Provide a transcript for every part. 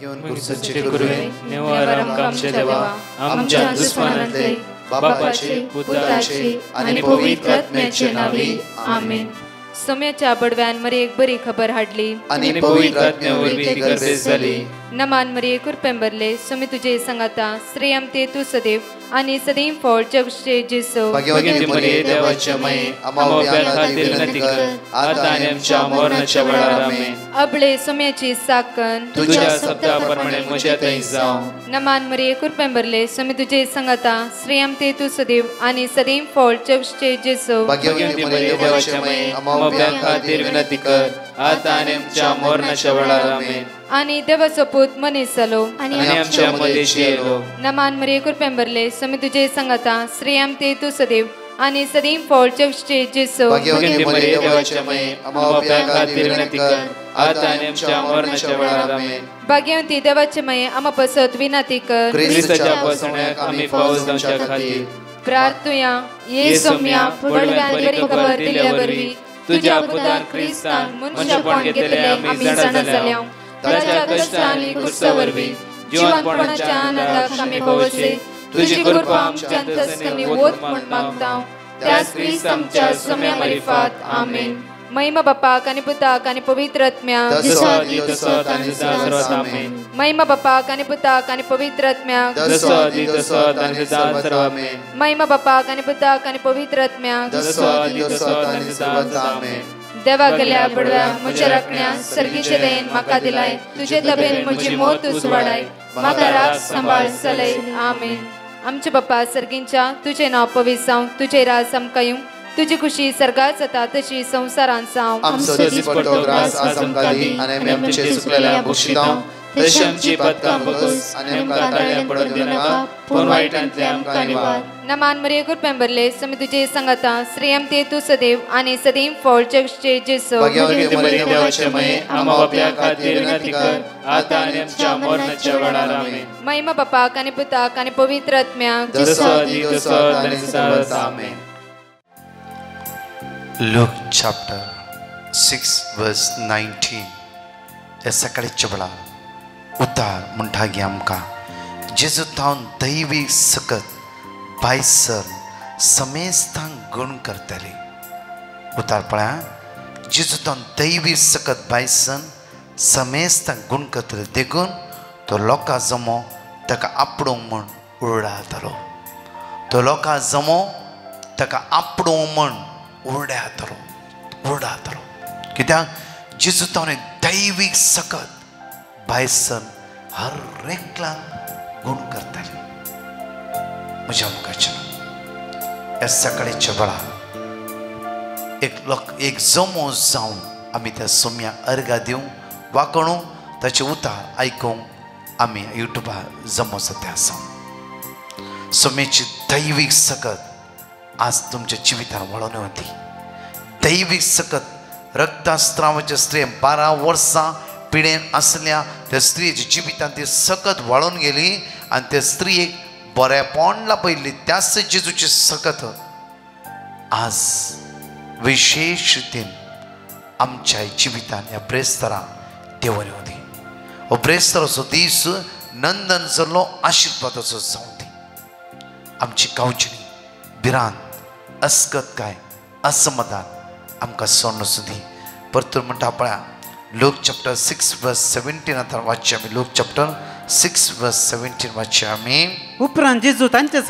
घेऊन कुर्सचे गुरुवे नेवारम कामचे देवा आमच्या दुश्मनांतले बापाचे पुत्राचे आणि पवित्र आत्म्याचे नावे आमेन. सोम्याच्या बडव्यान मरी एक बरी खबर हाडली आणि पवित्र आत्म्यावर ती गर्दी झाली. नमान मरी कुरपेंबरले सोमी तुझे संगाता श्रेयम ते तू सदैव आणि सदैव फळ जगचे जेसो. भाग्यवती मरिये देवाच्या माये आम्हा खातीर विनंती कर आता आणि आमच्या मरणाच्या वेळार आमेन. अबळे सोम्याची साकन तुझ्या शब्दाप्रमाणे म्हज्या थंय जावं. नमान मरी कुरपेंबरले सोमी तुझे संगाता श्रेयम ते तू सदैव आणि सदैव फळ जगचे जेसो. भाग्यवती मरिये देवाच्या माये आम्हा खातीर विनंती कर आता आणि आमच्या मरणाच्या वेळार आमेन. आणि देवाचो पूत मनीस जालो आणि आमच्या मध्येशी येलो. नमान मरी कुरपेंबरले सोमी तुझे संगाता श्रेयम ते तू सदैव आणि सदैव फळ जगचे जेसो. भाग्यवती मरिये देवाच्या माये आम्हा खातीर विनंती कर आता आणि आमच्या मरणाच्या वेळार आमेन. भाग्यवती देवाचे माये आम्हा पसत विनंती कर ख्रिस्ताच्या पसण्याक आम्ही पावस जावच्या खातीर प्रार्थुया. ये सोम्या बडव्यान बरी खबर दिल्यावरवी तुझ्या पुतान ख्रिस्तान मनशापण घेतले आम्ही जाणा जाल्या. ताच्या कष्टांनी कुर्सावरवी जीवनपणाच्या आनंदाक आम्ही पवसे तुझी कृपा आमच्या अंतस्करणी वोत म्हण मागता. त्याच ख्रिस्त आमच्या सोम्या मार्फत आमेन. महिमा बापाक आणि पुताक आणि पवित्र आत्म्याक महिमा बापाक आणि पुताक आणि पवित्र आत्म्याक महिमा बापाक आणि पुताक आणि पवित्र आत्म्याक देवा गेल्या बडव्या म्हज्या राखण्या सर्गीचे देन म्हाका दिलाय. तुझे तबेन म्हजी मोत उसवाडाय म्हाका राख सांबाळ चलय. आमेन. आमचे बाप्पा सर्गींच्या तुझे नाव पवित्र जावं. तुझे राज आमकां येवं. तुझी खुशी सर्गात जाता तशी संसारांत जावं. आमचो दिसपट्टो ग्रास आज आमकां दी आनी आमी आमचे सुकलेल्या बक्षितांव तशी आमची पदकां बगस आनी आमकां ताळ्यां पडोवन दिनाका पूण वायटांतले आमकां निवार. नमान मरिये कुरपेंबरले सोमी तुझे संगाता श्रेयम ते तू सदैव आणि सदैव फळ जगचे जेसो. भाग्यवती मरिये देवाचे माये आम्हा बापया खातीर विनंती कर आता आनी आमच्या मरणाच्या वेळार आमेन. महिमा बापाक आणि पुताक आणि पवित्र आत्म्याक जसो आदी तसो आनी सदांच आमेन. Luke chapter 6 verse 19. या सकाळच्या वेळार उतार म्हणटा गे आमकां जेजूतावन दैवी सकत बायसर समेस्तांक गूण करतली. उतार पळया जेजूतावन दैवी सकत बायसन समेस्तांक गूण करतले देखून तो लोकां जमो ताका आपडूंक म्हण उरडातलो. तो लोकां जमो ताका आपडूंक म्हण उरडातलो. कित्याक जेजूतावन एक दैवीक सकत बायसन हर एकल्याक गूण करतली. म्हज्या मुखाच्या ह्या सकाळीच्या वेळार एक जमो जावन आमी त्या सोम्याक अर्घा दिवंक वाकोणू ताचे उतार आयकूंक आमी युट्यूबार जमो जाता आसा. सोम्याची दैवीक सकत आज तुमच्या जिवितान वळोवन वती. दैवीक सकत रक्तस्त्रावाच्या स्त्रियेन 12 वर्सां पिडेन आसल्या त्या स्त्रियेच्या जिवितान ती सकत वळोवन गेली आनी त्या स्त्रियेक बरेपण लाभयल्ली. त्याच जेजूची सकत आज विशेष रितीन आमच्या जिवितान ह्या ब्रेस्तरा देवान येवं दी. हो ब्रेस्तराचो दीस नंदन जाल्लो आशिर्वादाचो जावं दी. आमची गांवचणी भिरांत अस्कतकाय असमाधान आमकां सोडून सुदी. परतूर म्हणटा पळया लूक चॅप्टर 6 वर्स 17 आतां वाचया आमी. लूक चॅप्टर 6 वर्स 17 वाचया आमी. उपरांत जेजू तांचे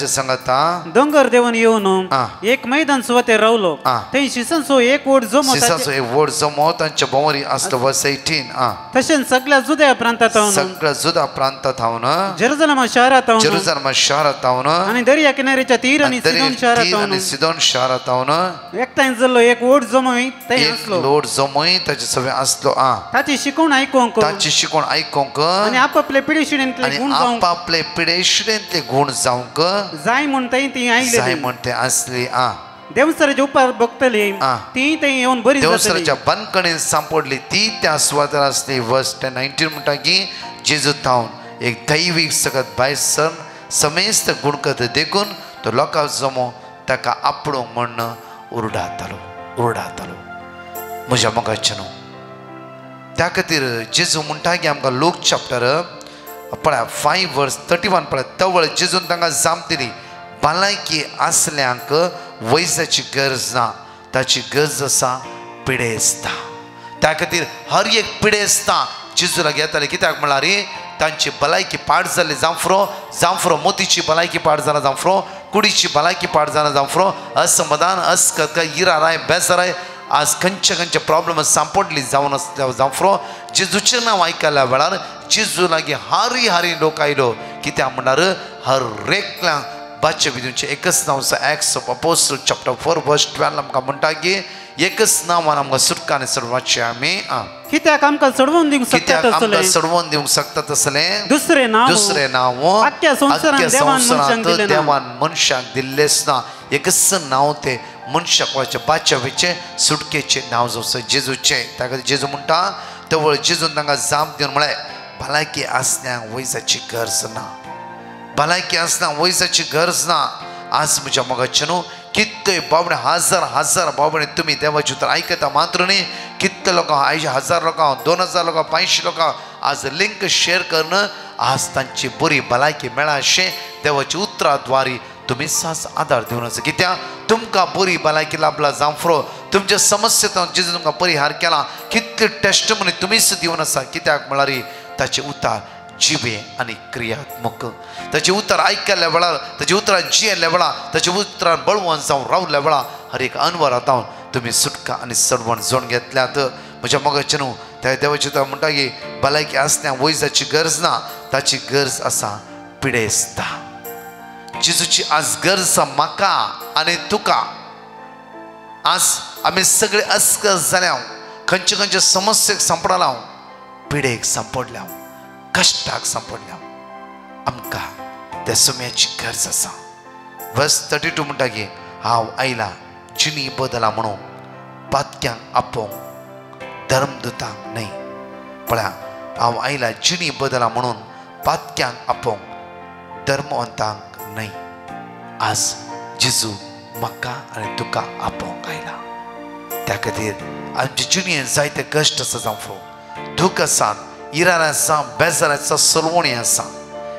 सांगता दोंगर देवन येवन एक मैदान सुवातेर रावलो. थंय शिसांचो एक व्हड जमो तांच्या भोंवरी आसलो. वर्स 18. तशेंच सगळ्या जुद्या प्रांतांत हावन जेरुसलेम शारांत हावन आनी दर्या किनाऱ्याच्या तीर आनी सिदोन शारांत हावन एकठांय जाल्लो एक व्हड जमोय थंय आसलो. ताची शिकवण आयकूंक आनी आपापले पिडेशिडेंतले गुण जावंक जाय म्हूण ते आसली. देवसराच्या उपार भोगतली ती थंय येवन बरी देवसराच्या बंदकणेन सांपडली ती त्या सुवातेर आसली. वर्स 19 म्हणटा की जेजूतावन एक दैवीक सकत बायसन समेस्त गुण करता देखून तो लोकां जमो ताका आपडूंक म्हण उरडातलो. म्हज्या मोगाच्या न्हू त्या खातीर जेजू म्हणटा की आमकां लूक चॅप्टर पळय 5 वर्स 31 पळय तवळ जेजून तांकां जाप दिली भलायकी आसल्यांक वैजाची गरज ना ताची गरज आसा पिडेस्ता त्या खातीर हर एक पिडेस्ता जेजू लागीं येताले कित्याक म्हळ्यार तांची भलायकी पाड जाली जांफ्रो मोतीची भलायकी पाड जाला जांफ्रो कुडीची भलायकी पाड जाला जांफ्रो असमाधान अस्कतकाय इराराय बेजाराय आज खंयचे प्रॉब्लम सांपडली जावन आसल्या जांफ्रो जेजूचें नांव आयकल्या वेळार जेजू लागीं हारी लोक आयलो कित्याक म्हणल्यार हर एकल्यांक बाचे विधूंचे एकच नांव आसा एक्ट्स ऑफ अपोस्टल चॅप्टर 4 वर्स 12 आमकां म्हणटा की एकच नांवान आमकां सुटका आनी सोडपाचें आमी कित्याक आमकां सोडवून दिवंक शकतात असलें दुसरें नांव आख्या संवसारांत देवान मनशाक दिल्लेंच ना एकच नांव ते मनशाक बाच्यावेचे सुटकेचे नांव जो आसा जेजूचें त्या खातीर जेजू म्हणटा तवळ जेजून तांकां जाप दिवन म्हळें भलायकी आसल्यांक वैजाची गरज ना भलायकी आसल्यांक वैजाची गरज ना आज म्हज्या मोगाचें न्हू कितले बाबडे हजार बाबडे तुमी देवाचे उतर आयकता मात्र न्ही कितले लोकां 1000 लोकां 2000 लोकां 500 लोकां आज लिंक शेअर करून आज तांची बरी भलायकी मेळा अशें देवाच्या उतराद्वारी तुम्ही सास आदार दिवन आसा कित्याक तुमकां बरी भलायकी लाभला जांफ्रो तुमच्या समस्येचो जेजू तुमकां परिहार केला कितले टेस्टमनी तुमीच दिवन आसा कित्याक म्हळ्यार ताचे उतार जिवे आनी क्रियात्मक ताचे उतर आयकल्या वेळार ताचे उतरां जियेल्या वेळार ताचे उतरां बळवंत जावन रावल्या वेळार हर एक अनवरांत तुम्ही सुटका आनी सडवण जोड घेतल्यात म्हज्या मोगाचें न्हू त्या देवाचे उतर म्हणटा की भलायकी आसल्यांक वैजाची गरज ना ताची गरज आसा पिडेस्ता जेजूची आज गरज आसा म्हाका आनी तुका आज आमी सगळे अस्कस जाल्या खंयचे समस्येक सांपडला पिडेक सांपडल्या कश्टाक सांपडल्या आमकां त्या सुम्याची गरज आसा वर्स 32 म्हणटा की हांव आयला जिणी बदला म्हणून पातक्यांक आपोवंक धर्मदूतांक न्हय पळया हांव आयला जिणी बदला म्हणून पातक्यांक आपोवंक धर्मवंतांक न्हय आज जेजू म्हाका आनी तुका आपोवंक आयला त्या खातीर आमचे जिणेंत जायते कश्ट आसा जांफ्रो दूख आसा इरार आसा बेजार आसा सलवणी आसा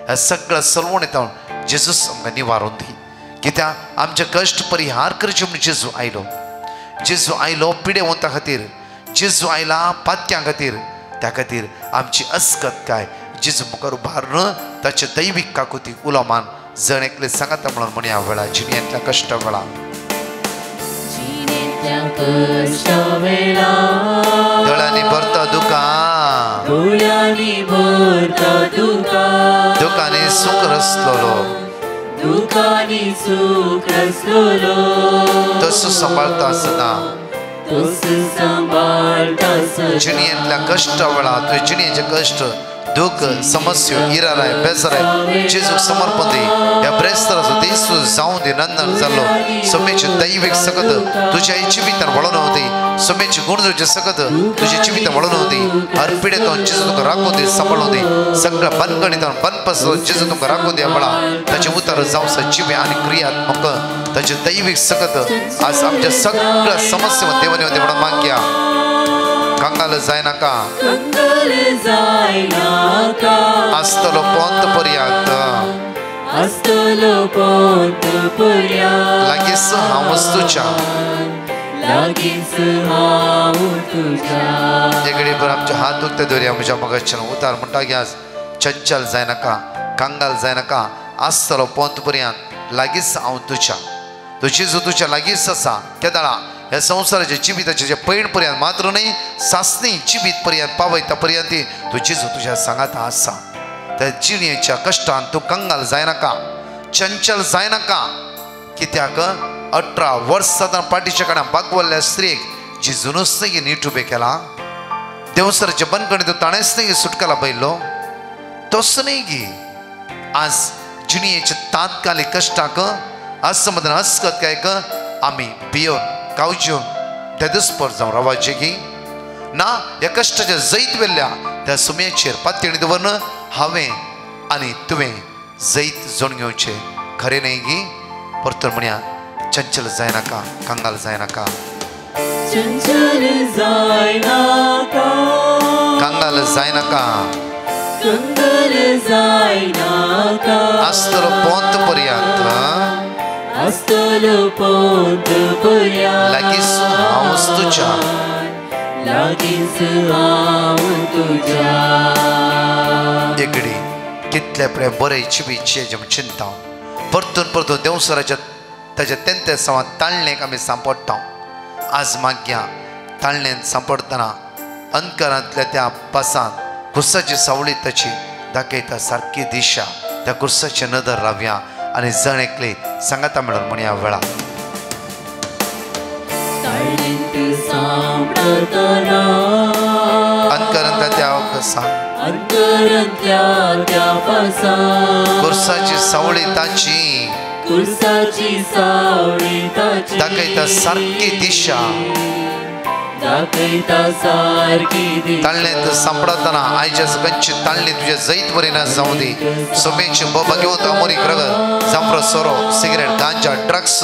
ह्या सगळ्या सलवणींतल्यान जेजूस आमकां निवारून दी कित्याक आमचे कश्ट परिहार करचे म्हूण जेजू आयलो पिडेवंता खातीर जेजू आयला पातक्यां खातीर त्या खातीर आमची अस्कत काय जेजू मुखार उबारून ताचे दैवीक काकुती उलोवमान जण एकले सांगात म्हणून म्हणया वेळा जिणेंतल्या कश्ट वेळा दोळ्यांनी भरता दुखांनी सुख रसलोलो तसो सांबाळता आसतना जिणेंतल्या कश्ट वेळा तुवें जिणेचे कश्ट दुख समस्या इराराय बेजाराय जेजूक समर्पण दी ह्या ब्रेस्ताराचो दीस जावं दी नंदन जाल्लो सोमेची दैवीक सकत तुज्या जिवितान वळोवन होती सोमेची गुण तुजे सकत तुज्या जिवितान वळोवन होती हर पिडेतून जेजू तुका राखून दी सांबाळून दी सगळ्या बंदगणितान बंदपासून जेजू तुका राखून दी म्हणा ताचे उतर जावं जिवे आनी क्रियात्मक ताचे दैवीक सकत आज आमच्या सगळ्या समस्या देवानी होती म्हणून मागया कंगाल जाय नाका आस्तलो पोंत पर्यंत लागींच हांवूच तुज्या एकडे पर आमचे हात उक्ते दवरया म्हज्या मोगाचें उतार म्हणटा की आज चंचल जाय नाका कंगाल जाय नाका आस्तलो पोंत पर्यंत लागींच हांव तुज्या तुजी जो तुज्या लागींच आसा केदाळा ह्या संवसाराच्या जिविताचे जे पैण पर्यंत मात्र न्ही सासणी जिवीत पर्यंत पावयता पर्यंत तू जेजू तुज्या सांगात आसा त्या जिणेच्या कश्टान तूं कंगाल जाय नाका चंचल जाय नाका कित्याक 18 वर्सां पाठीच्या कडेन बागवल्ल्या स्त्रीक जेजूनच न्ही नीट उबे केला देवसराच्या बंदखणींत ताणेंच न्ही सुटकाला पयलो तोच न्ही गी आज जिणेच्या तात्कालीक कश्टाक असमाधान अस्कतकायक आमी भियोन कावच्यो त्या दुस्पर जावन रावचे की ना ह्या कश्टाच्या जैत वेल्ल्या त्या सुम्याचेर पातयेणी दवरून हांवें आनी तुवें जैत जोड घेवचें खरें न्ही गी परतून म्हणया चंचल जाय नाका कंगाल जाय नाका चंचल जायना का कंगाल जायना का कंगाल जायना का अस्तलो पोंत पर्यंत अस्तलो पोंत पर्यंत लागींसू हांव तुज्या लागींसू हांव तुज्या एकडी कितले प्रेम बरेची बीचे जम चिंता परतून परतून देवसराच्या ताच्या तेंते सवा ताळणेक आमी सांपडटा आज माग्या ताळणेन सांपडतना अंतरांतल्या त्या पासान कुर्साची सावळी ताची दाखयता सारकी दिशा त्या कुर्साचे नदर रावया आनी जण एकली सांगाता मेळून म्हणया वेळा अंतरांतल्या त्या पासान कुर्साची सावळी ताची कुर्साची सावळी ताची दाखयता सारकी दिशा दाखयता सारकी दिशा ताळणेंत सांपडतना आयच्या सगळ्यांची ताळणी तुझ्या जैत वरिना जावं दी सोमेची बोबा घेऊन अमोरीक रगत जांफ्रो सोरो सिगरेट गांजा ड्रग्स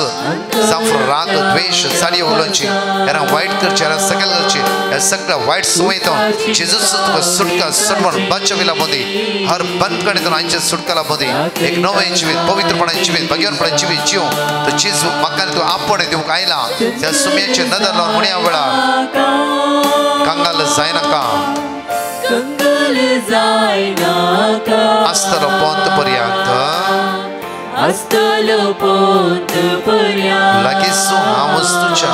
जांफ्रो राग द्वेष साडी उलोवची हेरां वायट करचे हेरां सगळें करचे ह्या सगळ्या वायट सुवयतां जेजूस तुका सुटका सडवण बादशाविला बोदी हर बंद कडेन आयच्या सुटकाला बोदी एक नवें जिवीत पवित्रपणाचें जिवीत भगवंतपणाचें जिवीत जिव तो जेजू म्हाका तूं आपण दिवंक आयला त्या सुमयाचे नदर लावन म्हणया वेळा कंगाल जायनाका कंगाल जायनाका अस्तलो पोंत पर्यंत अस्तलो पोंत पर्यंत लागींसू हांव तुज्या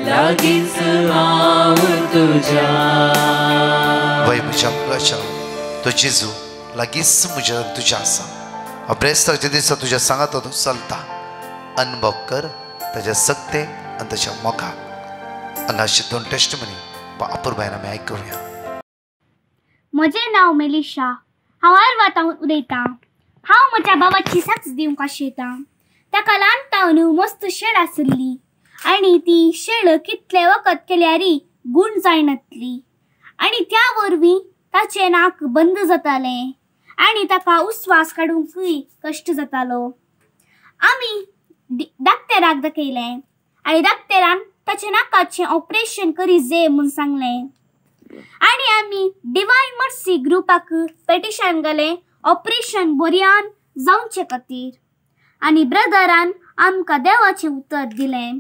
लागींसू हांव तुज्या वय म्हज्या मुखाच्या तो जेजू लागींच म्हज्या तुज्या आसा अभ्रेस्ताच्या दिसा तुज्या सांगात तो चलता अनुभव कर ताच्या सक्ते आनी ताच्या मोगाक हांगाचे दोन टेस्टमनी अपूर्बायन आमी आयकुया. म्हजें नांव मेलिशा. हांव आरवातावन उलयतां. हांव म्हज्या भावाची साक्ष दिवंक आशेतां. ताका ल्हानतावन मस्त शेळ आसली आनी ती शेळ कितले वखद केल्यारय गूण जायनातली आनी त्या वरवीं ताचें नाक बंद जातालें आनी ताका उस्वास काडूंकय कश्ट जातालो. आमी डाक्टराक दाखयलें आनी डाक्टरान ताच्या नाकाचें ऑपरेशन करी जे म्हूण सांगलें आनी आमी डिवायन मर्सी ग्रुपाक पेटिशन घालें ऑपरेशन बऱ्यान जावचे खातीर आनी ब्रदरान आमकां देवाचें उतर दिलें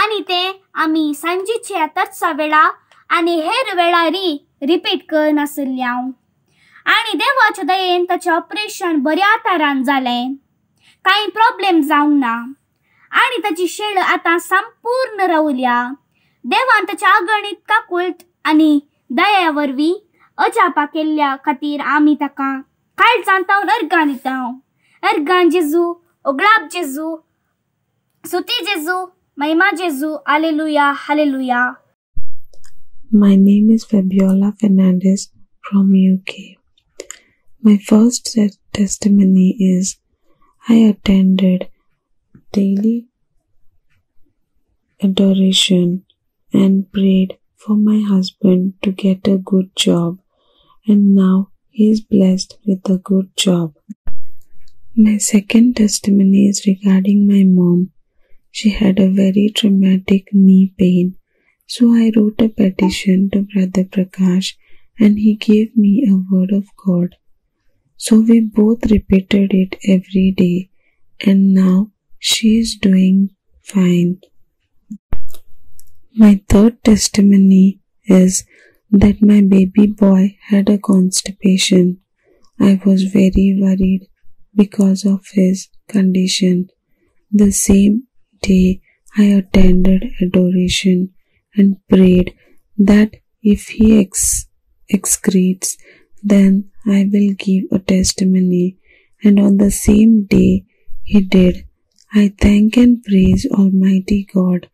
आनी तें आमी सांजेच्या 3 वेळा आनी हेर वेळारी रिपीट करनासली हांव आनी देवाच्या दयेन ताचें ऑपरेशन बऱ्या तरान जालें. कांय प्रॉब्लेम जावंक ना आनी ताची शेळ आतां संपूर्ण रावल्या. देवान ताच्या अगणित काकूळट आनी दया वरवीं अजापा केल्ल्या खातीर आमी ताका काळजांत तावन अर्गां दिता. अर्गां जेजू, ओगळाप जेजू, स्तुती जेजू, महिमा जेजू, hallelujah, hallelujah. My name is Fabiola Fernandez from UK. My first testimony is I attended daily adoration and prayed for my husband to get a good job, and now he is blessed with a good job. My second testimony is regarding my mom. She had a very traumatic knee pain, so I wrote a petition to Brother Prakash and he gave me a word of God. So we both repeated it every day, and now she is doing fine. My third testimony is that my baby boy had a constipation. I was very worried because of his condition. The same day I attended adoration and prayed that if he excretes, then I will give a testimony, and on the same day he did. I thank and praise Almighty God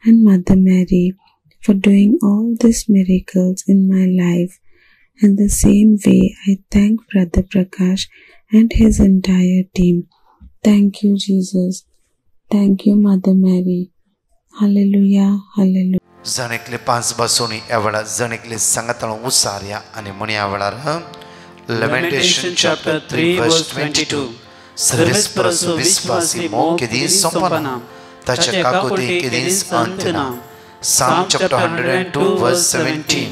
and Mother Mary for doing all these miracles in my life, and the same way I thank Brother Prakash and his entire team. Thank you, Jesus. Thank you, Mother Mary. Hallelujah, hallelujah. जणेकले 5 बसोनी एवढा जणेकले संगतळ उसार्या आणि म्हण्या वेळार Lamentation chapter 3 verse 22. सर्वेस्परसो विश्वासी मोह के दिन संपना ताच्या काकुती के दिन अंतना Psalm chapter 102 verse 17.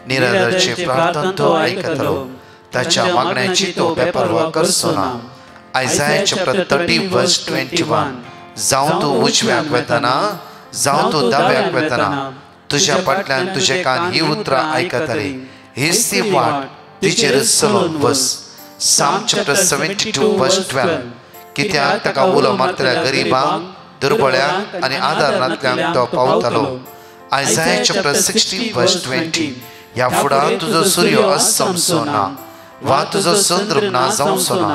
निराधारचे प्रार्थना तो ऐकतलो, त्याच्या मागण्याची तो बेपर्वा करसो ना. Isaiah chapter 30 verse 21. जाऊं तू उजव्याक वेताना, जाऊं तू दाव्याक वेताना, तुझ्या फाटल्यान तुझे कान ही उतरां आयकतले. हीच ती वाट तिचेर चलून वच. Psalm chapter 72 verse 12. कित्याक ताका उलो मारतल्या गरीबांक, दुर्बळ्यांक आनी आदारनांतल्यांक तो पावतलो. Isaiah chapter 60 verse 20. ह्या फुडार तुजो सूर्य अस्त समसो ना, वा तुजो चंद्र ना जावचो ना,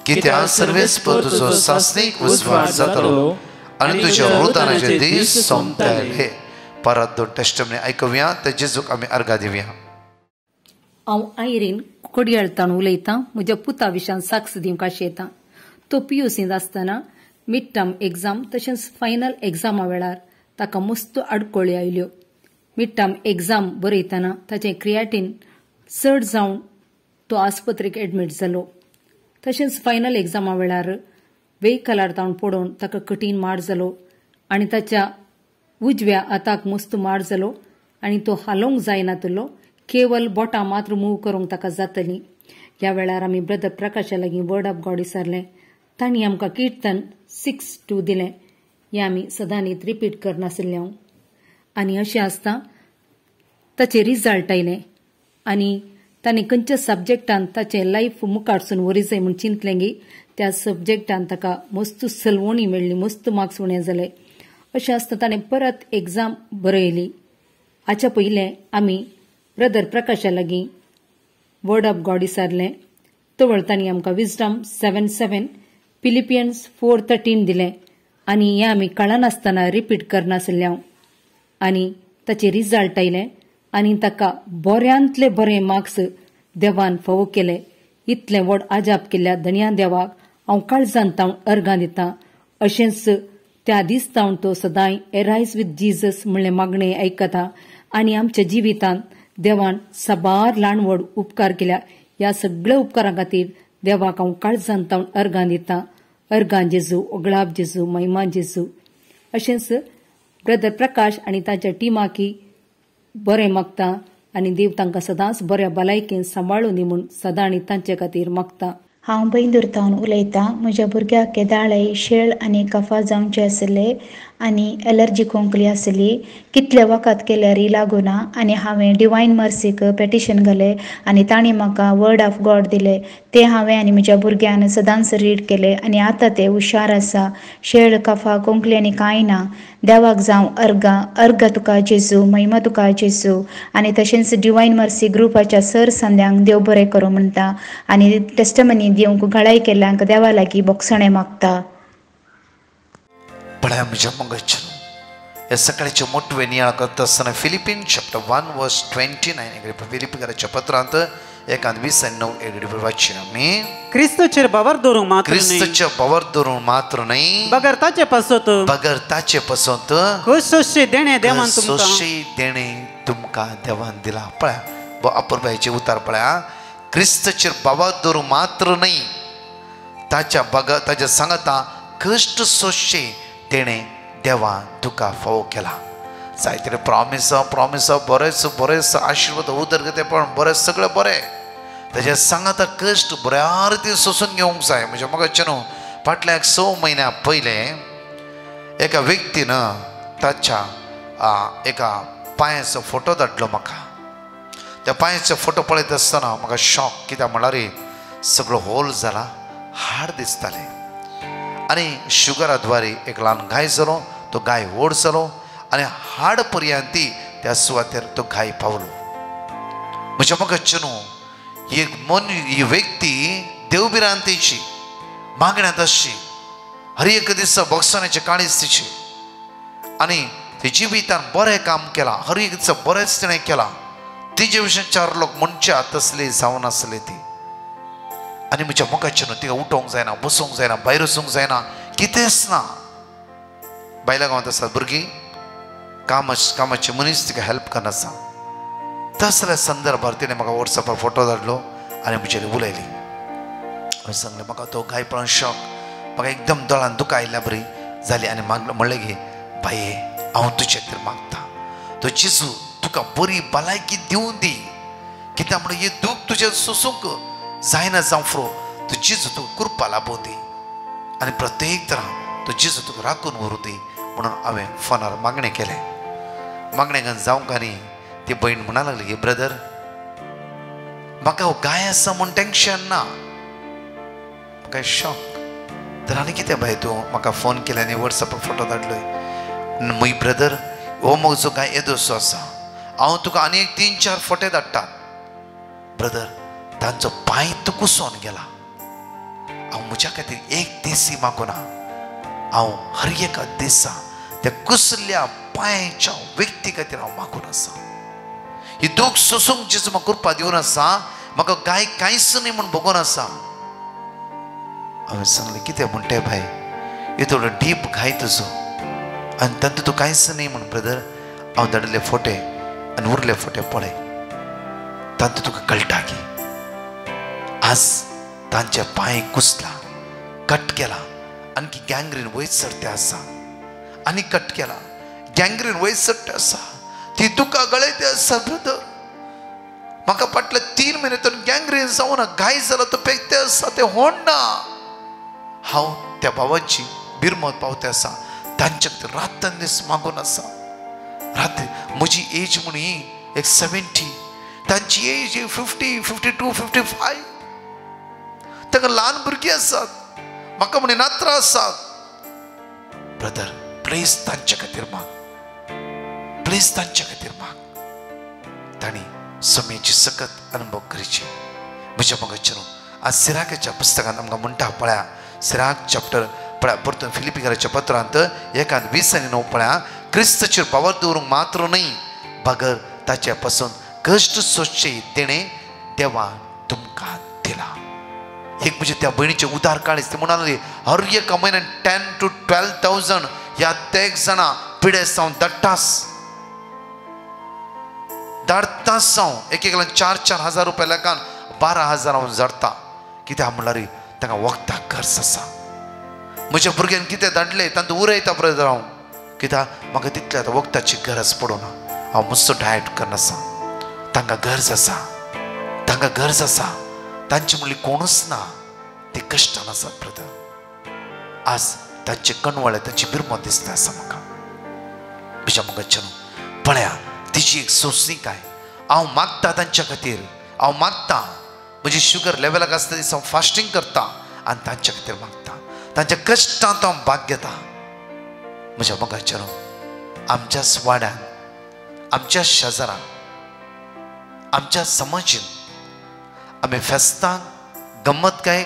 कित्याक सर्वेस्पर तुजो सासणीक उजवाड जातलो आनी तुज्या रुदानाचे दीस सोंपतले. परत दो टेस्टमनी आयकुया ते जेजूक आमी अर्घा दिवया. हांव आयरीन कोडयाळतान उलयतां. म्हज्या पुता विशयान साक्ष दिवंक आशेतां. तो PUCंत आसतना मिड टर्म एग्जाम तशेंच फायनल एग्जामा वेळार ताका मस्त आडकोळी आयल्यो. मिड टर्म एग्जाम बरयतना ताचें क्रिएटिन चड जावन तो आस्पत्रेक एडमीट जालो. तशेंच फायनल एग्जामा वेळार वेहिकलार तावन पडोवन ताका कठीण मार जालो आनी ताच्या उजव्या हाताक मस्त मार जालो आनी तो हालोवंक जायनातलो. केवल बोटां मात्र मूव करूंक ताका जातलीं. ह्या वेळार आमी ब्रदर प्रकाशा लागीं वर्ड ऑफ गॉड विचारलें. तांणी आमकां किर्तन 6:2 दिलें. हें आमी सदांच रिपीट करनासलें हांव. आनी अशें आसता ताचे रिजल्ट आयले आनी ताणें खंयच्या सब्जेक्टान ताचें लायफ मुखारसून व्हरी जाय म्हूण चिंतलें गी त्या सब्जेक्टान ताका मस्त सलवणी मेळ्ळी, मस्त मार्क्स उणें जाले. अशें आसता ताणें परत एग्जाम बरयली. हाच्या पयलें आमी ब्रदर प्रकाशा लागीं वर्ड ऑफ गॉड विचारलें. तवळ तांणी आमकां विजडम 7:7, फिलिपियन्स 4:13 दिलें आनी हें आमी कळनासतना रिपीट करनासलें हांव. आनी ताचे रिजल्ट आयले आनी ताका बऱ्यांतले बरे मार्क्स देवान फावो केले. इतलें व्हड आजाप केल्ल्या धन्या देवाक हांव काळजांत तावन अर्घां दितां. अशेंच त्या दिसतावन तो सदांय एरायज विथ जिजस म्हणलें मागणें आयकता आनी आमच्या जिवितांत देवान साबार ल्हान व्हड उपकार केल्या. ह्या सगळ्या उपकारां खातीर देवाक हांव काळजांत तावन अर्घां दितां. अर्घां जेजू, ओगळाप जेजू, महिमा जेजू. अशेंच ब्रदर प्रकाश आनी ताच्या टिमाकी बरें मागता आनी देव तांकां सदांच बऱ्या भलायकेन सांबाळून दी म्हूण सदां आनी तांचे खातीर मागता. हांव बैंदूरतावन उलयतां. म्हज्या भुरग्याक केदाळे, शेळ आनी कफा जावचे आसले आनी एलर्जी खोंकली आसली. कितले वखद केल्यारय लागुना आनी हांवें डिवायन मर्सीक पेटिशन घालें आनी तांणी म्हाका वर्ड ऑफ गॉड दिलें. तें हांवें आनी म्हज्या भुरग्यान सदांच रीड केलें आनी आतां तें हुशार आसा. शेळ, कफा, खोंकली आनी कांय ना. देवाक जावं अर्घ तुका जेजू, महिमा तुका जेजू. आनी तशेंच डिवायन मर्सी ग्रुपाच्या सर संद्यांक देव बरें करूं म्हणटा आनी टेस्टमनी दिवंक घाळाय केल्ल्यांक देवा लागीं बोगसणें मागता. पळया म्हज्या मंगळचन ह्या सकाळच्या मोठवे नियाळ करता आसतना फिलिपीन चॅप्टर 1 वर्स 29 फिलिपिकाराच्या पत्रांत 1:29 वाचूया आमी. क्रिस्तचेर बावर दवरूंक मात्र क्रिस्तचेर बावर दवरूंक मात्र न्हय, बगर ताचे पसंत सोशे देणे तुमकां देवान दिला. पळया अपुर्बायेचे उतार पळया. क्रिस्तचेर बावर दवरूंक मात्र न्हय, ताच्या सांगता कश्ट सोशे तेणे देवान तुका फावो केला. जायते प्रॉमिस बरेच आशिर्वाद उदरगते पण बरें सगळें बरें. ताचे सांगता कश्ट बऱ्या रितीन सोसून घेवंक जाय. म्हणजे म्हाका न्हू फाटल्या 6 म्हयन्या पयले एका व्यक्तीन ताच्या एका पांयाचो फोटो धाडलो म्हाका. त्या पांयाचो फोटो पळयत आसतना म्हाका शॉक. कित्याक म्हळ्यार सगळो होल जाला, हाड दिसताले आनी शुगरा द्वारे एक ल्हान गाय जालो. तो गाय व्हड जालो आनी हाड पर्यंत त्या सुवातेर तो गाय पावलो. म्हणजे म्हाका न्हू ही व्यक्ती देवबिरांतेची मागण्यांत आसची. हर एक दिसा बगसण्याची काळीज तिची आनी ती जिवितान बरें काम केलां. हर एक दिसा बरेंच तिणें केलां. तिजे विशीं 4 लोक मनशां तसली जावन आसले ती. आनी म्हज्या मुखाचे न्हू तिका उठोवंक जायना, बसूंक जायना, भायर वचूंक जायना, कितेंच ना. बायल्या गांवांत आसात भुरगीं, कामाची मनीस तिका हेल्प करनासा. तसल्या संदर्भार तिणें म्हाका वॉट्सॅपार फोटो धाडलो आनी म्हजेर उलयली. हांवें सांगलें म्हाका तो गाय पळोवन शॉक. म्हाका एकदम दोळान दुकां आयल्या बरी जाली आनी म्हणलें गे बाये हांव तुजे खातीर मागता. तो जेजू तुका बरी भलायकी दिवन दी, कित्याक म्हणून हे दूख तुझे सोसूंक जायना जावं फुरो तो जेजू तुका कृपा लाभून दी आनी प्रत्येक तरां तो जेजू तुका राखून व्हरूं दी म्हणून हांवें फोनार मागणें केलें. मागणें जावंक आनी ती भयण म्हणा लागली की ब्रदर म्हाका गाय आसा म्हूण टेन्शन ना. म्हाका शॉक. तर आनी कितें बाय तूं म्हाका फोन केले आनी वॉट्सॅपार फोटो धाडलोय. मुय ब्रदर हो म्हजो गाय येदोसो आसा, हांव तुका आनी एक 3-4 फोटे धाडटा. ब्रदर तांचो पांय तो कुसोन गेला. हांव म्हज्या खातीर एक देसी मागुना, हांव हर एका दिसा त्या कुसल्या पांयाच्या व्यक्ती खातीर हांव मागून आसा. ही दूख सोसूंक जेजू म्हाका कृपा दिवन आसा. म्हाका गाय कांयच न्ही म्हूण बगोन आसा. हांवें सांगलें कितें म्हणटाय भाय, हे थोडो डीप गाय तुजो आनी तातूंत तूं कांयच न्ही म्हूण ब्रदर हांव धाडिल्ले फोटे आनी उरले फोटे पळय, तातूंत तुका कळटा की आज तांचे पांय कुसला, कट केला, आणखी गँग्रीन वयर सरते आसा, आनी कट केला, गँग्रीन वयर सरते आसा, ती तुका गळयते आसा. ब्रदर म्हाका फाटले 3 म्हयन्यातून गँग्रीन जावना, गाय जाला तो पेकते आसा, ते होडना. हांव त्या भावांची बिरमत पावते आसा, तांचे खातीर रातन दीस मागून आसा. रात्री म्हजी एज म्हूण ही एक 70, तांची एज 50, 52, 55. ताका ल्हान भुरगीं आसात, म्हाका म्हणे नात्रां आसात. ब्रदर प्लीज तांचे खातीर माग, प्लीज तांचे खातीर माग. तांणी समयाची सकत अनुभव करची. म्हज्या मगाच्यान आज सिराकाच्या पुस्तकांत आमकां म्हणटा पळया, सिराक चॅप्टर पळया परतून फिलिपिकाराच्या पत्रांत 1:20 पळया, क्रिस्ताचेर पावर दवरूंक मात्र न्ही, बगर ताचे पासून कश्ट सोंसचे तेणें देवान तुमकां दिला. एक म्हणजे त्या भयणीचे उदार काळीच ती म्हणाली हर एका म्हयन्यान 10,000 to 12,000 ह्या तेग जाणां पिडे सावन धाडटास सावन एक-एकल्यान 4-4 हजार रुपया लेखान 12,000 हांव झडटा. कित्याक म्हणल्यार तांकां वखदाक गरज आसा. म्हज्या भुरग्यांक कितें धाडलें तातूंत उरयता ब्रदर हांव, कित्याक म्हाका तितले आतां वखदाची गरज पडना. हांव मस्त डायट करनासा, तांकां गरज आसा, तांकां गरज आसा. तांची म्हणली कोणूच ना, ते कश्टान आसात ब्रदर. आज तांचे कणवळे तांची बिरमत दिसता आसा म्हाका. म्हज्या मगाच्यान पळया तिची एक सोंसणी काय हांव मागता तांच्या खातीर. हांव मागता म्हजी शुगर लेवलाक आसता दिसा हांव फास्टींग करता आनी तांच्या खातीर मागता. तांच्या कश्टांत हांव भाग घेता. म्हज्या मगाच्यान आमच्याच वाड्यान, आमच्या शेजारान, आमच्या समाजीन आमी फेस्तांक गम्मत काय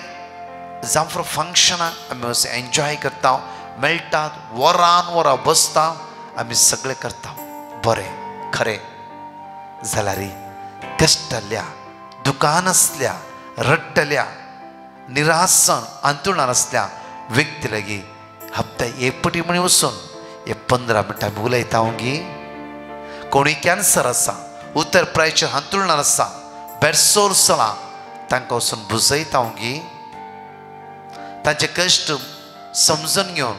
जावं फॉर फंक्शनाक आमी अशें एन्जॉय करता, मेळटात, वरान वरां बसता, आमी सगळें करता. बरें खरें जाल्यार कश्टाल्या, दुकान आसल्या, रडटल्या, निरासन अंतरुणार आसल्या व्यक्ती लागीं हप्ता एकपटी म्हणी वचून हे 15 मिनटां आमी उलयता गी. कोणी कॅन्सर आसा, उत्तर प्रायचे अंतरुणार आसा, बेडसोर जाला, तांकां वचून बुजयता गी. तांचे कश्ट समजून घेवन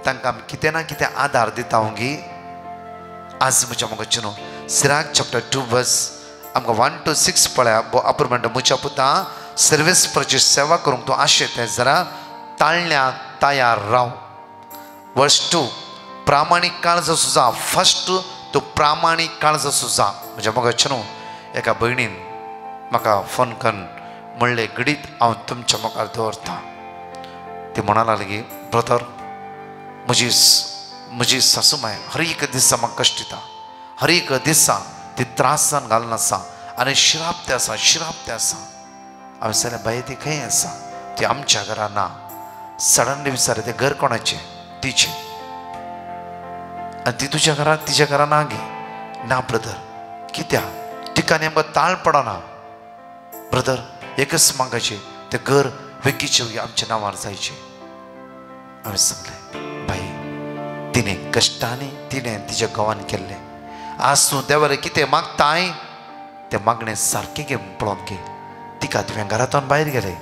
तांकां आमी कितें ना कितें आदार दिता गी. आज म्हज्या मगाच्यान सिराक चॅप्टर 2 आमकां 1 to 6 पळया. आपूण म्हणटा म्हज्या पुता सर्वेस्पराची सेवा करूंक तूं आशेता जरा ताळण्याक तयार राव. वर्स 2 प्रामाणीक काळज सुजा. फर्स्ट तूं प्रामाणीक काळज सुजा. म्हज्या मगाच्यान एका भयणीन म्हाका फोन करून म्हणलें घडीत हांव तुमच्या मुखार दवरता. ती म्हणा लागली ब्रदर म्हजी सासूमाय हर एक दिसा म्हाका कश्ट दिता, हर एक दिसा ती त्रासान घालून आसा आनी शिरापते आसा, शिरापते आसा. हांवें सांगलें बाय ती खंय आसा? ती आमच्या घरा ना. सडनली विचारलें तें घर कोणाचें? तिचें. आनी ती तुज्या घरा तिच्या घरा ना गे. ना ब्रदर. कित्याक? तिका नेमको ताळ पडना. ब्रदर एकच मागाचें तें घर वेगीचें आमच्या नांवार जायचें. हांवें सांगलें बाई तिणें कश्टांनी तिणें तिच्या घोवान केल्लें. आज तूं देवाले कितें मागताय तें मागणें सारकें घे पळोवंक घे. तिका तुवें घरांतून भायर गेलें,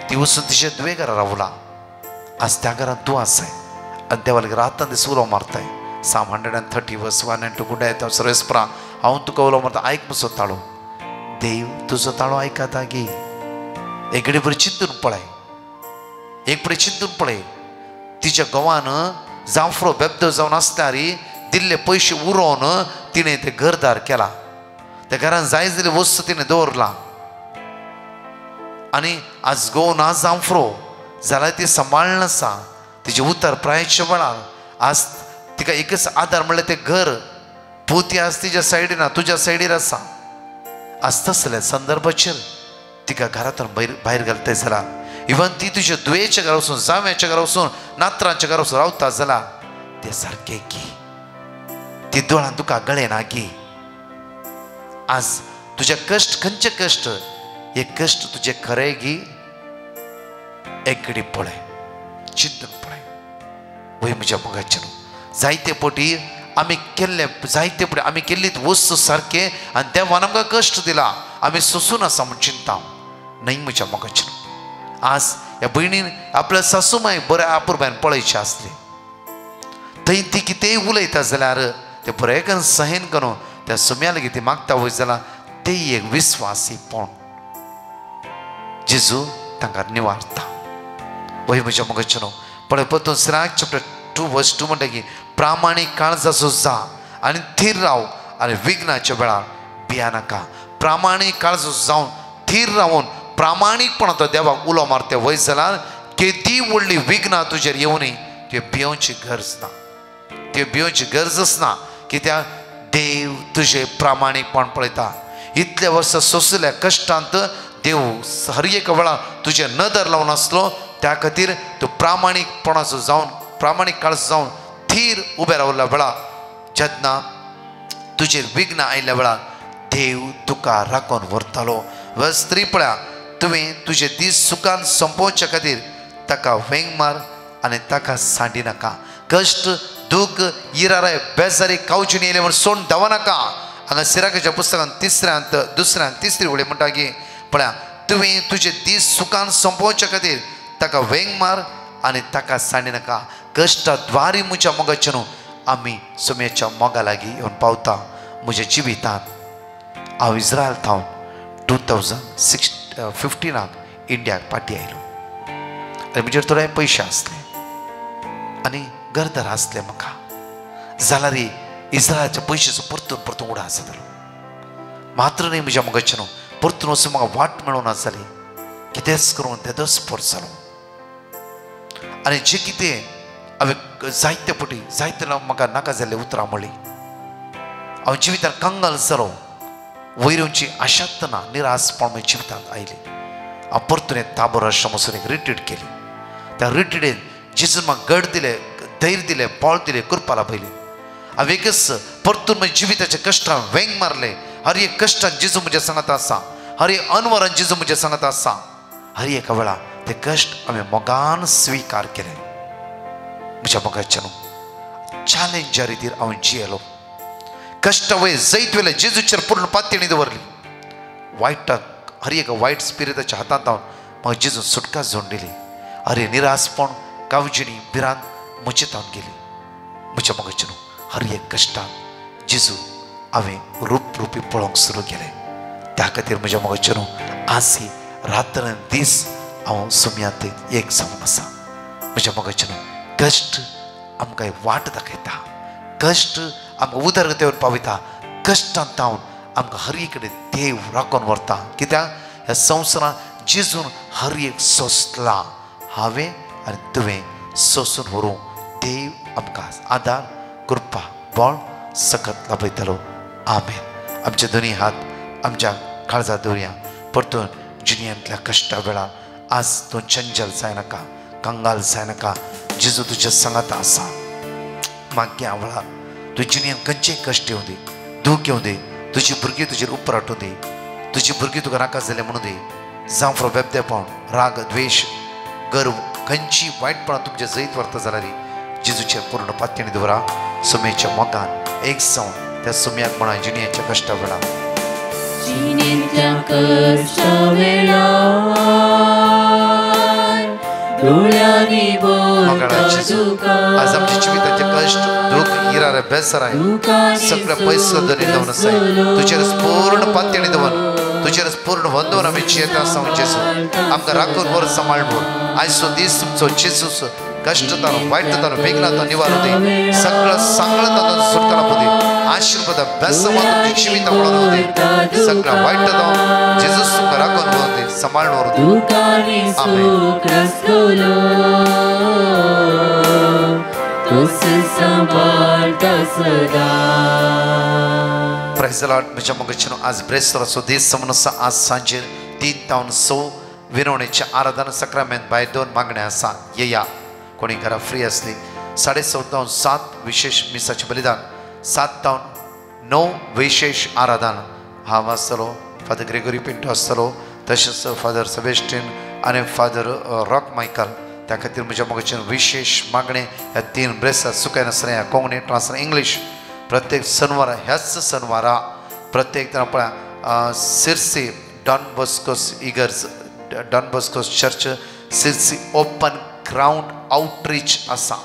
ती वचून तिच्या दुवे घरा रावला. आज त्या घरांत तूं आसाय आनी देवाला रातान दीस उलो मारताय. Psalm 130 verse 1 and 2 गुड्या येता सर्वेस्परा हांव तुका उलो मारता आयक म्हजो ताळो देव तुजो ताळो आयकाता गे एक घडी बरी चिंतून पळय एक बरी चिंतून पळय तिच्या घोवान जांफरो बेबदो जावन आसतारी दिल्ले पयशे उरोवन तिणें तें घरदार केला त्या घरान जाय जाल्ली वस्तू तिणें दवरला आनी आज घोव ना जांफरो जाल्यार ती सांबाळन आसा तिचे उतर प्रायच्या वेळार आज तिका एकच आधार म्हणल्यार तें घर पोती आज तिच्या सायडीन तुज्या सायडीर आसा आज तसल्या संदर्भाचेर तिका घरांतून भायर घालताय जाल्यार इवन ती तुज्या दुयेच्या घरा वचून जाव्याच्या घरा वचून नात्रांच्या घरा वचून रावता जाल्यार ते सारकें गी ती दोळां तुका गळेना गी आज तुजे कश्ट खंयचे कश्ट हे कश्ट तुजे खरे गी एक घडी पळय चिंतून पळय वय म्हज्या मोगाचेर जायते पटी आमी केल्ले जायते पटी आमी केल्लीत वस्तू सारके आनी देवान आमकां कश्ट दिला आमी सोंसून आसा म्हूण चिंता न्हय म्हज्या मोगाचेर आज ह्या भयणीन आपल्या सासूमाय बऱ्या आपुरबायन पळयची आसली थंय ती कितेंय उलयता जाल्यार ते बरें सहन करून त्या सुम्या लेगीत ती मागता वय जाल्यार ते एक विस्वासीपण जेजू तांकां निवारता वय म्हज्या मोगाचेर पळय परतून सिराक चॅप्टर 2 verse 2 म्हणटा की प्रामाणीक काळजाचो जा आनी थीर राव आनी विघ्नाच्या वेळार भिया नाका प्रामाणीक काळजो जावन थीर रावून प्रामाणीकपणाचो देवाक उलो मारते वय जाल्यार केदी व्हडली विघ्नां तुजेर येवनी तुवें भियोवची गरज ना तुवें भियोवची गरजच ना कित्याक देव तुजें प्रामाणीकपण पळयता इतले वर्सां सोंसल्या कश्टांत देव हर एक वेळार तुजें नदर लावन आसलो त्या खातीर तूं प्रामाणीकपणाचो जावन प्रामाणीक काळज जावन थीर उबे रावल्या वेळार जेन्ना तुजेर विघ्न आयिल्ल्या वेळार देव तुका राखून व्हरतलो वर्स 3 पळया तुवें तुजे दीस सुखान संपोवच्या खातीर ताका वेंग मार आनी ताका सांडी नाका कश्ट दूख इराराय बेजारी कावची येयले म्हूण सोड धांव नाका हांगा सिराकाच्या पुस्तकान दुसऱ्यान तिसरी वळी म्हणटा की पळया तुवें तुजे दीस सुखान संपोवच्या खातीर ताका वेंग मार आनी ताका सांडी नाका कश्टाद्वारी म्हज्या मोगाचे न्हू आमी सुम्याच्या मोगा लागीं येवन पावता म्हज्या जिवितांत हांव इस्रायल थावन 2015 इंडियाक पाटी आयलो आनी म्हजेर थोडे पयशे आसले आनी घरदार आसले म्हाका जाल्यार इस्रायलाच्या पयशाचो परतून उडा जातालो मात्र न्ही म्हज्या मोगाचे न्हू परतून वचून म्हाका वाट मेळूना जाली कितेंच करून तेदो स्पोट जालो आनी जे कितें हांवें जायते पटी जायते म्हाका नाका जाल्ले उतरां म्हणली हांव जिवितांत कंगाल जालो वैरवची आशात ना निरासपण म्हज्या जिवितांत आयली हांव परतून ताबोर आश्रम वचून एक रिट्रीट केली त्या रिट्रीटेन जेजून म्हाका घट दिले धैर्य दिले बळ दिले कृपा लाभयली हांव एकच परतून म्हज्या जिविताच्या कश्टां वेंग मारले हर एक कश्टान जेजू म्हज्या सांगात आसा हर एक अनवरान जेजू म्हज्या सांगात आसा हर एका वेळा ते कश्ट हांवें मोगान स्विकार केले म्हज्या मोगाच्या न्हू चॅलेंजा रितीर हांवें जियेलो कश्ट वय जैत वेले जेजूचेर पूर्ण पातयणी दवरली वायटाक हर एक वायट स्पिरिटाच्या हातांत हांव म्हाका जेजून सुटका जोडून दिली हर एक निरासपण कावजिणी भिरांत मुचितावन गेली म्हज्या मोगाच्या न्हू हर एक कश्टाक जेजू हांवें रूप पळोवंक सुरू केलें त्या खातीर म्हज्या मोगाच्या न्हू आज ही रात्र दीस हांव सुम्यांत एक जावन आसा म्हज्या मोगाचे न्हू कश्ट आमकां वाट दाखयता कश्ट आमकां उदरगतेवर पावयता कश्टांत हांव आमकां हर एक कडेन देव राखून व्हरता कित्याक ह्या संवसारांत जेजून हर एक सोंसला हांवें आनी तुवें सोंसून व्हरूं देव आमकां आदार कृपा बळ सकत लाभयतलो आमेन आमचे दोनी हात आमच्या काळजांत दवरया परतून जिणयांतल्या कश्टा वेळार आज तूं चंचल जायनाका कंगाल जायनाका जेजू तुज्या सांगात आसा मागया वेळार तुज्या जिणयांत खंयचेय कश्ट येवं दी दूख येवं दी तुजी भुरगीं तुजेर उपरां हाडूं दी तुजी भुरगीं तुका नाका जालें म्हणून दी जावं फ्रो बेबदेपण राग द्वेश गर्व खंयची वायटपणां तुमच्या जैत व्हरता जाल्यार जेजूचेर पूर्ण पातयणी दवरा सुमेच्या मोगान एक जावन त्या सुम्याक म्हणा जिणयांच्या कश्टा वेळार जिणेंतल्या कश्टा वेळार आज आमच्या जिविताचे कष्ट दुःख इरारे बेसर आहे सगळं पैसे धरी देऊन असाय तुझेर पूर्ण पातळी देऊन तुझेर पूर्ण वंदून आम्ही जियेता सांग जेसू आमकां राखून वर सांभाळून आयचो दीस तुमचो जेसूस कष्टतानो वाईटतानो विघ्नातानो निवारो दे सगळं सांगळतानो सुटकारा पदे आशीर्वाद बेसमा तुमच्या जिविता म्हणून दे सगळं वाईटतानो जेसूस तुमकां राखून दे सांभाळून दे आमेन Praise the Lord. म्हज्या मोगाचें आज ब्रेस्तराचो दीस समनसा आज सांजेर 3:09 विनवणेच्या आराधना सक्रमेंत भायर 2 मागण्या आसा येया कोणी घरा फ्री असली 6:30 विशेष मिसाचे बलिदान 7:09 विशेष आराधना हांव आसतलो फादर ग्रेगोरी पिंटो आसतलो तशेंच फादर सेबेस्टियन आनी फादर रॉक मायकल त्या खातीर म्हज्या मोगाचें विशेष मागणे ह्या 3 ब्रेस्तां सुकय नासले कोंकणी ट्रान्सलेट इंग्लीश प्रत्येक शनिवार ह्याच शनिवारा प्रत्येक जाण पळय Sirsi Don Bosco's church Sirsi open ground outreach आसा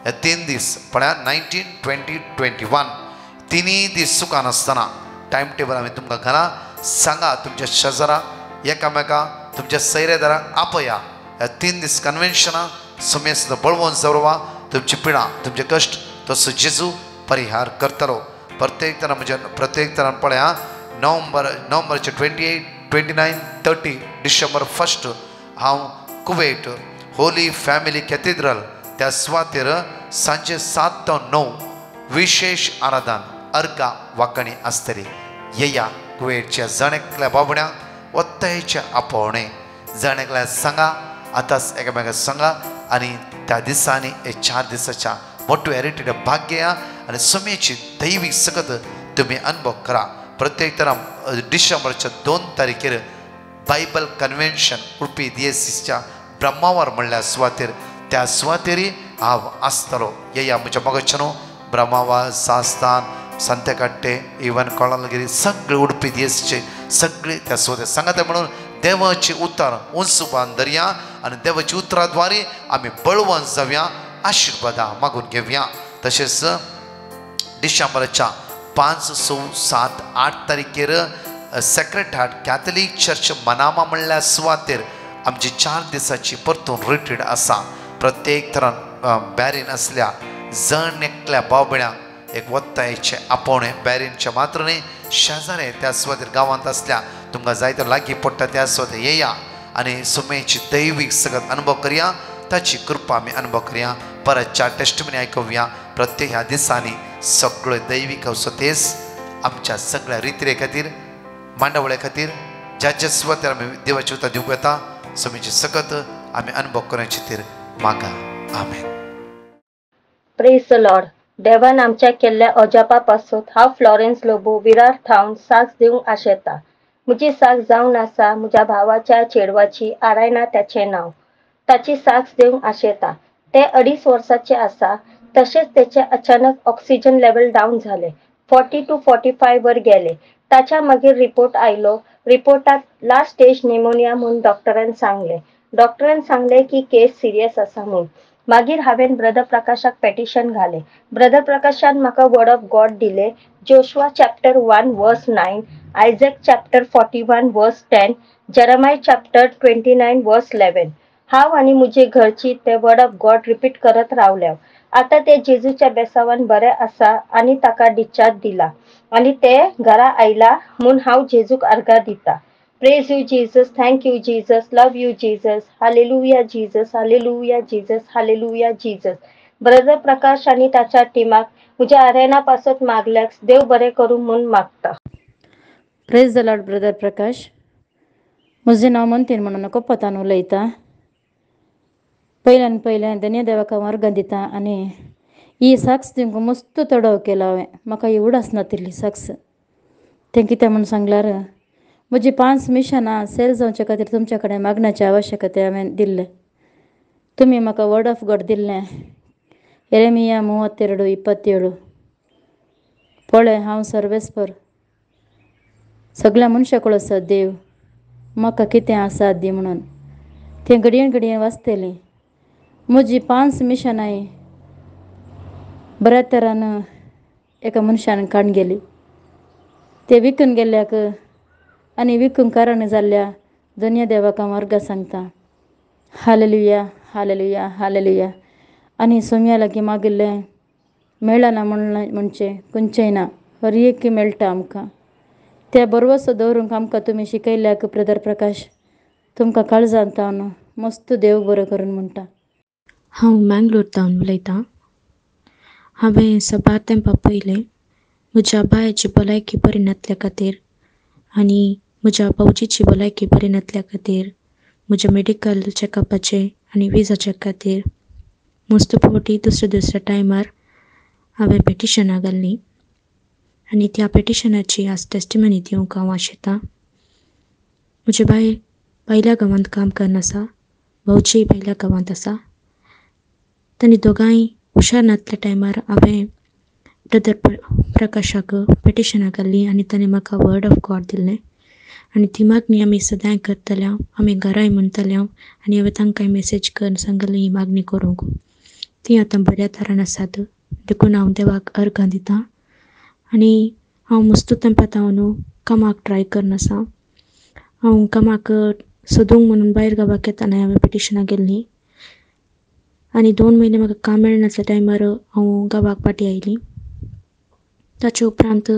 हे 3 दीस पळय 19, 20, 21 तिनी दीस सुकान आसतना टायम टेबल आमी तुमकां घाला सांगा तुमच्या शेजारा एकामेका तुमच्या सैरेदारांक आपया ह्या 3 दीस कन्वेन्शनां सुमे सुद्दां बळवून दवरवा तुमची पिडा तुमचे कश्ट तसो जेजू परिहार करतलो प्रत्येक तरान पळया नोव्हेंबरचे 28, 29, 30 डिसेंबर 1 हांव कुवेट होली फॅमिली कॅथेड्रल त्या सुवातेर सांजे 7 to 9 विशेष आराधन अर्गा वाकणी आसतली येया कुवेटच्या जणेकल्या बाबड्यांक वत्तयेचे आपोवणे जणेकल्या सांगा आतांच एकामेकाक सांगा आनी त्या दिसांनी 4 दिसाच्या मोठे हेरिटेड भाग्य आणि सुमेची दैवीक सकत तुम्ही अनुभव करा प्रत्येक तरा डिसेंबरच्या 2 तारखेर बायबल कन्वेन्शन उडपी DSCच्या ब्रह्मावर म्हणल्या सुवातेर त्या सुवातेरी हांव आसतलो येया म्हज्या मोगाचें ब्रह्मावर सास्तान सांतेकाट्टे इवन कोळालगिरी सगळे उडपी DSCचे सगळे त्या सुवातेर सांगात म्हणून देवाची उतर उंचुबान धरया आणि देवाची उतराद्वारे आमी बळवंत जावया आशीर्वादा मागून घेवया तशेंच डिसेंबरच्या 5, 6, 7, 8 तारखेर sacred heart Catholic church Manama म्हणल्या सुवातेर आमची 4 दिसाची परतून रिट्रीट आसा प्रत्येक तरान बॅरीन असल्या जण एकल्या बावबड्यांक एक वत्तायेचे आपोवणे बॅरीनचे मात्र न्ही शेजारे त्या सुवातेर गांवांत असल्या तुमकां जाय तर लागीं पडटा त्या सुवातेर येया आनी सुमेची दैवीक सगळ्यात अनुभव करया ताची कृपा आमी अनुभव करया परत 4 टेस्टमनी आयकुया प्रत्येक ह्या दिसांनी सगळ्यो दैवीक अवसतेस आमच्या सगळ्या रितीरे खातीर मांडवळे खातीर ज्या सुवातेर आमी देवाची उतर दिवंक येता सुमेची सकत आमी अनुभव करण्याची खातीर मागा आमेन. Praise the Lord. देवान आमच्या केल्ल्या अजापा पासून हांव फ्लॉरेन्स लोबो विरार थावन साक्ष दिवंक आशेता. म्हजी साक्ष जावन आसा म्हज्या भावाच्या चेडवाची आरायना त्याचें नांव. ताची साक्ष दिवंक आशेता. ते 2.5 वर्साचे आसा. तशेंच तेचे अचानक ऑक्सिजन लेवल डावन झाले 40 to 45 वर गेले. ताच्या मागीर रिपोर्ट आयलो. रिपोर्टात लास्ट स्टेज निमोनिया म्हणून डॉक्टरान सांगले की केस सिरियस आसा म्हणून. मागीर हांवें ब्रदर प्रकाशाक पेटिशन घाले. ब्रदर प्रकाशान म्हाका वर्ड ऑफ गॉड दिले. जोशुआ चॅप्टर 1 वर्स 9, आयझॅक चॅप्टर 41 वर्स 10, जेरेमाय चॅप्टर 29 वर्स 11. हांव आनी म्हजी घरची ते वर्ड ऑफ गॉड रिपीट करत रावल्या. आता ते जेजूच्या बेसावान बरे आसा आनी ताका डिस्चार्ज दिला आनी ते घरा आयला म्हूण हांव जेजूक आर्गां दिता. Praise you Jesus, thank you Jesus, love you Jesus, hallelujah Jesus, hallelujah Jesus, hallelujah Jesus. Brother Prakash आनी ताच्या टिमाक म्हज्या आरेना पासत मागल्याक देव बरें करूं म्हूण मागता. Praise the Lord. ब्रदर प्रकाश, म्हजें नांव मंतीन म्हणून कोपतान उलयता. पयल्यान धन्य देवाका मार्गां दिता आनी ही साक्ष तुमकां मस्त तडव केला हांवें. म्हाका ही उडास नातिल्ली साक्ष. तें कितें म्हूण सांगल्यार म्हजी 5 मिशनां सेल जावचे खातीर तुमचे कडेन मागण्याचे आवश्यकते हांवें दिल्ले. तुमी म्हाका वर्ड ऑफ गॉड दिल्लें येरेमिया 32:27. पळय हांव सर्वेस्पर सगळ्या मनशां कळस देव म्हाका कितें आसा दी म्हणून. तें घडयेन वाचतलीं म्हजी 5 मिशनां बऱ्या तरान एका मनशान काडून गेली. ते विकून गेल्याक आनी विकूंक कारण जाल्ल्या दोनया देवाक हांव अर्घ सांगता. Hallelujah, hallelujah, hallelujah. आनी सोम्या लागीं मागिल्लें मेळना म्हणचे खंयचेंय ना, हर एक मेळटा आमकां. त्या बरवसो दवरूंक आमकां तुमी शिकयल्याक ब्रदर प्रकाश, तुमकां काळजांत हांव मस्त देव बरो करून म्हणटा. हांव मँगलोरतावन उलयतां. हांवें साबार तेंपा पयलें म्हज्या बायची भलायकी बरी नासल्या खातीर आनी म्हज्या भावजीची भलायकी बरी नासल्या खातीर म्हज्या मेडिकल चॅकअपाचे आनी विजाच्या खातीर मस्त फावटी दुसऱ्या टायमार हांवें पेटिशनां घाल्लीं आनी त्या पेटिशनाची आज टेस्टिमनी दिवंक हांव आशेतां. म्हजी बाय भायल्या गांवांत काम करन आसा, भावजी भायल्या गांवांत आसा. तांणी दोगांय हुशार नासल्या टायमार हांवें ब्रदर प्रकाशाक पेटिशनां घाल्लीं आनी ताणें म्हाका वर्ड ऑफ गॉड दिल्लें आनी ती मागणी आमी सदांय करतले हांव, आमी घराय म्हणटले हांव आनी हांवें तांकांय मेसेज करून सांगली ही मागणी करूंक. ती आतां बऱ्या तरान आसात, देखून हांव देवाक अर्घां दितां. आनी हांव मस्त तेंपात हांव न्हू कामाक ट्राय करन आसा. हांव कामाक सोदूंक म्हणून भायर गांवाक येताना हांवें पेटिशनां गेल्लीं आनी 2 म्हयने म्हाका काम मेळनासल्या टायमार हांव गांवाक पाटी आयलीं. ताचे उपरांत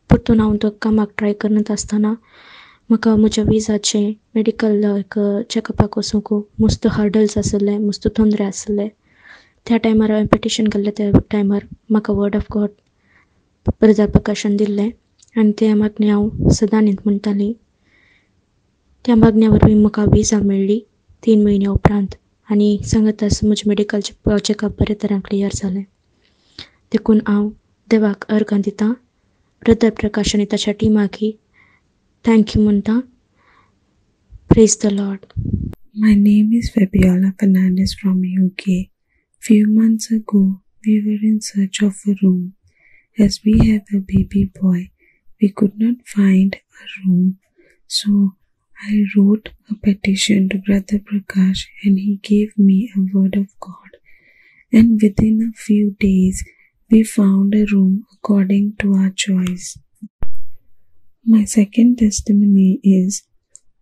परतून हांव तो कामाक ट्राय करनत आसतना म्हाका म्हज्या विजाचे मेडिकल चॅकअपाक वचूंक मस्त हर्डल्स आसले, मस्त तोंदरे आसले. त्या टायमार हांवें पेटिशन घाल्लें त्या टायमार म्हाका वर्ड ऑफ गॉड ब्रदर प्रकाशान दिल्लें आनी त्या मागणी हांव सदां न्हीद म्हणटालीं. त्या मागण्या वरवीं म्हाका विजा मेळ्ळी 3 म्हयन्या उपरांत आनी सांगत आसा म्हजें मेडिकल चॅकअप बरे तरेन क्लियर जालें. देखून हांव देवाक अर्घां दितां, ब्रदर प्रकाश आनी ताच्या टिमाकी थँक्यू म्हणटा. Praise the Lord. My name is Fabiola Fernandez from UK. Few months ago, we were in search of a room. As we have a baby boy, we could not find a room. So I wrote a petition to Brother Prakash and he gave me a word of God. And within a few days, we found a room according to our choice. My second testimony is,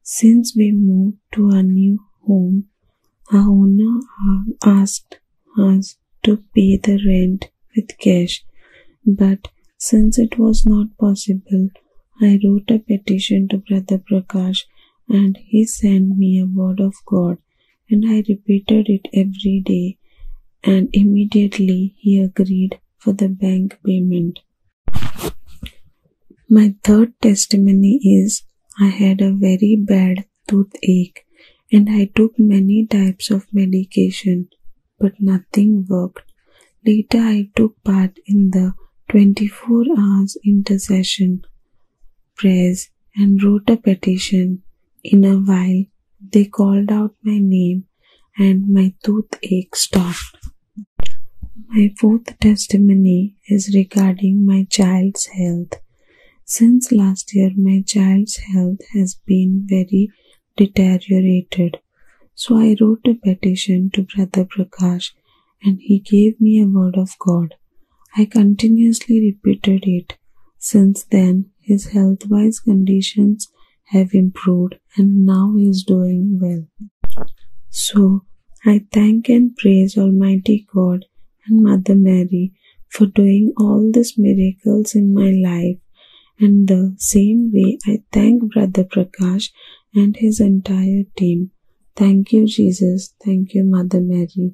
since we moved to our new home, our owner asked us to pay the rent with cash. But since it was not possible, I wrote a petition to Brother Prakash and he sent me a word of God and I repeated it every day and immediately he agreed for the bank payment. My third testimony is, I had a very bad toothache and I took many types of medication but nothing worked. Later I took part in the 24 hours intercession prayers and wrote a petition. In a while they called out my name and my toothache stopped. My fourth testimony is regarding my child's health. Since last year, my child's health has been very deteriorated. So I wrote a petition to Brother Prakash and he gave me a word of God. I continuously repeated it. Since then, his health-wise conditions have improved and now he is doing well. So I thank and praise Almighty God and Mother Mary for doing all these miracles in my life. And the same way I thank Brother Prakash and his entire team. Thank you, Jesus. Thank you, Mother Mary.